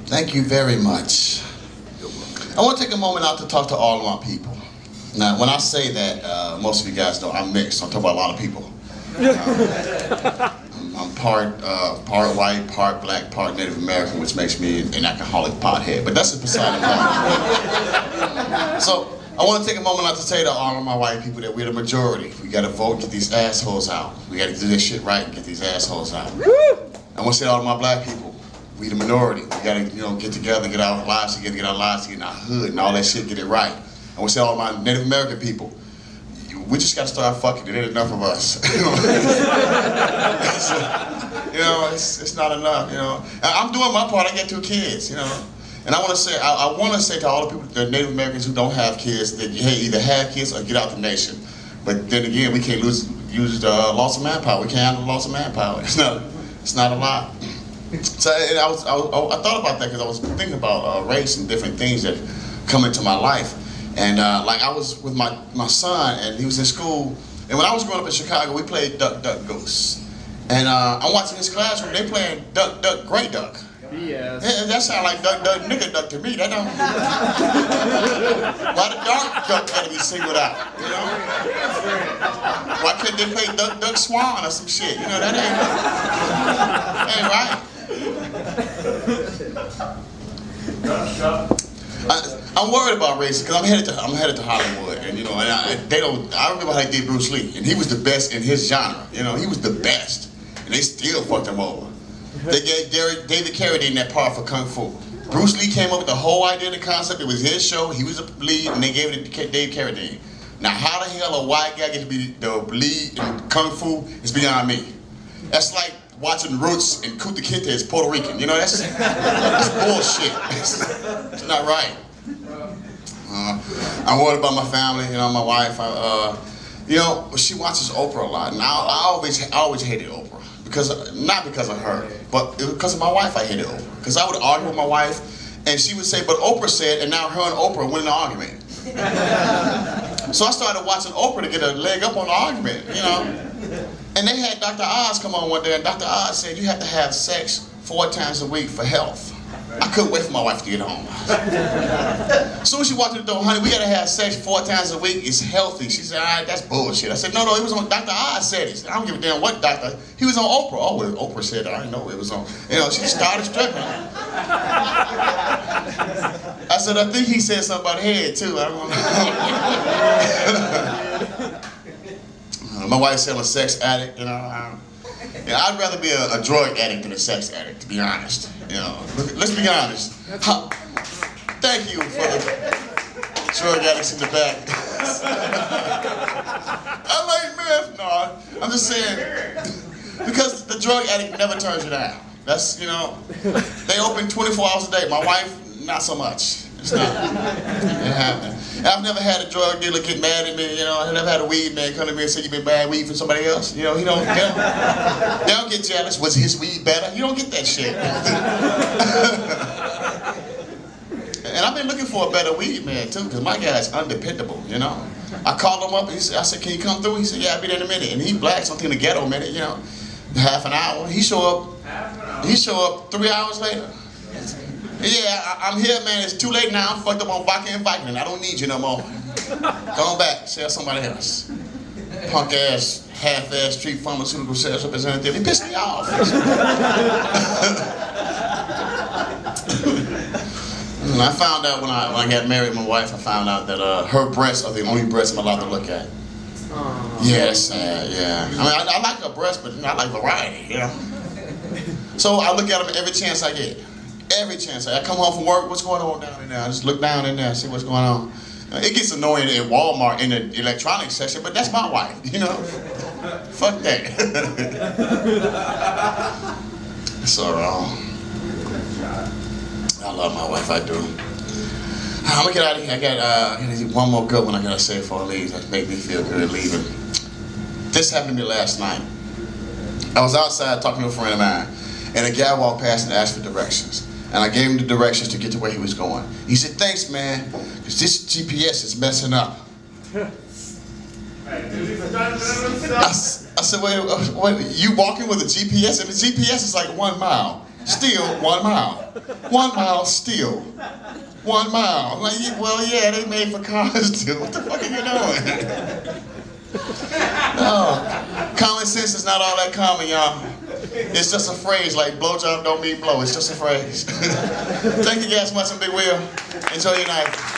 Thank you very much. I want to take a moment out to talk to all of my people. Now, when I say that, most of you guys know I'm mixed. I'm talking about a lot of people. I'm part white, part black, part Native American, which makes me an alcoholic pothead. But that's beside the point. So I want to take a moment out to say to all of my white people that we're the majority. We got to vote, get these assholes out. We got to do this shit right and get these assholes out. I want to say to all of my black people, we the minority. We got to, get together, get our lives together, get our lives together in our hood and all that shit, get it right. I want to say to all of my Native American people, we just got to start fucking. It ain't enough of us. It's not enough. I'm doing my part. I got 2 kids. And I want to say, I want to say to all the people, the Native Americans who don't have kids, that hey, either have kids or get out the nation. But then again, we can't use the loss of manpower. We can't handle the loss of manpower. It's not a lot. So I thought about that because I was thinking about race and different things that come into my life. And like I was with my son, and he was in school. And when I was growing up in Chicago, we played Duck, Duck, Goose. And I'm watching his classroom. They playing Duck, Duck, Great Duck. Yes. That sounds like Duck, Duck, Nigga Duck to me. That don't. Why the dark duck gotta be singled out? Why couldn't they play Duck, Duck, Swan or some shit? That ain't right. I'm worried about race because I'm headed to Hollywood, and I remember how they did Bruce Lee, and he was the best in his genre. He was the best, and they still fucked him over. They gave David Carradine that part for Kung Fu. Bruce Lee came up with the whole idea and the concept. It was his show. He was the lead, and they gave it to David Carradine. Now, how the hell a white guy gets to be the lead in Kung Fu is beyond me. That's like watching Roots and Kunta Kinte is Puerto Rican. That's bullshit. It's not right. I'm worried about my family. My wife. She watches Oprah a lot, and I always hated Oprah not because of her, but because of my wife. I hated Oprah because I would argue with my wife, and she would say, "But Oprah said," and now her and Oprah win an argument. So I started watching Oprah to get a leg up on the argument, And they had Dr. Oz come on one day, and Dr. Oz said, "You have to have sex 4 times a week for health." I couldn't wait for my wife to get home. As soon as she walked in the door, "Honey, we gotta have sex 4 times a week. It's healthy." She said, "All right, that's bullshit." I said, No, it was on Dr. Oz said it. I don't give a damn what doctor. He was on Oprah. Oh, well, Oprah said it. I didn't know it was on. She started stripping. I said, "I think he said something about head too. I don't know." My wife's still a sex addict. I'd rather be a drug addict than a sex addict, to be honest. Let's be honest. Thank you for the drug addicts in the back. I like meth. No, I'm just saying, because the drug addict never turns you down. That's, they open 24 hours a day. My wife, not so much. It's not. It happened. I've never had a drug dealer get mad at me. I've never had a weed man come to me and say, "You been buying weed for somebody else?" They don't get jealous. Was his weed better? You don't get that shit. And I've been looking for a better weed man too, because my guy's undependable. I called him up. I said, "Can you come through?" He said, "Yeah, I'll be there in a minute." And he black something in the ghetto minute. Half an hour. He show up 3 hours later. "Yeah, I'm here, man. It's too late now. I'm fucked up on vodka and Vicodin. I don't need you no more. Go on back. Sell somebody else." Punk ass, half-ass street pharmaceutical sales representative. He pissed me off. And I found out when I got married with my wife, I found out that her breasts are the only breasts I'm allowed to look at. Yeah, that's sad, yeah. I like her breasts, but I like variety, So I look at them every chance I get. Every chance. I come home from work, what's going on down in there? I just look down in there, see what's going on. It gets annoying at Walmart in the electronics section, but that's my wife, Fuck that. So, I love my wife, I do. I'm gonna get out of here. I got one more good one I gotta say before I leave that made me feel good leaving. This happened to me last night. I was outside talking to a friend of mine, and a guy walked past and asked for directions. And I gave him the directions to get to where he was going. He said, "Thanks, man, because this GPS is messing up." I said, wait, you walking with a GPS? If the GPS is like 1 mile, Still 1 mile. 1 mile still. 1 mile. Like, well, yeah, they made for cars too. What the fuck are you doing? No. Common sense is not all that common, y'all. It's just a phrase, like blowjob don't mean blow. It's just a phrase. Thank you guys much, and Big Will. Enjoy your night.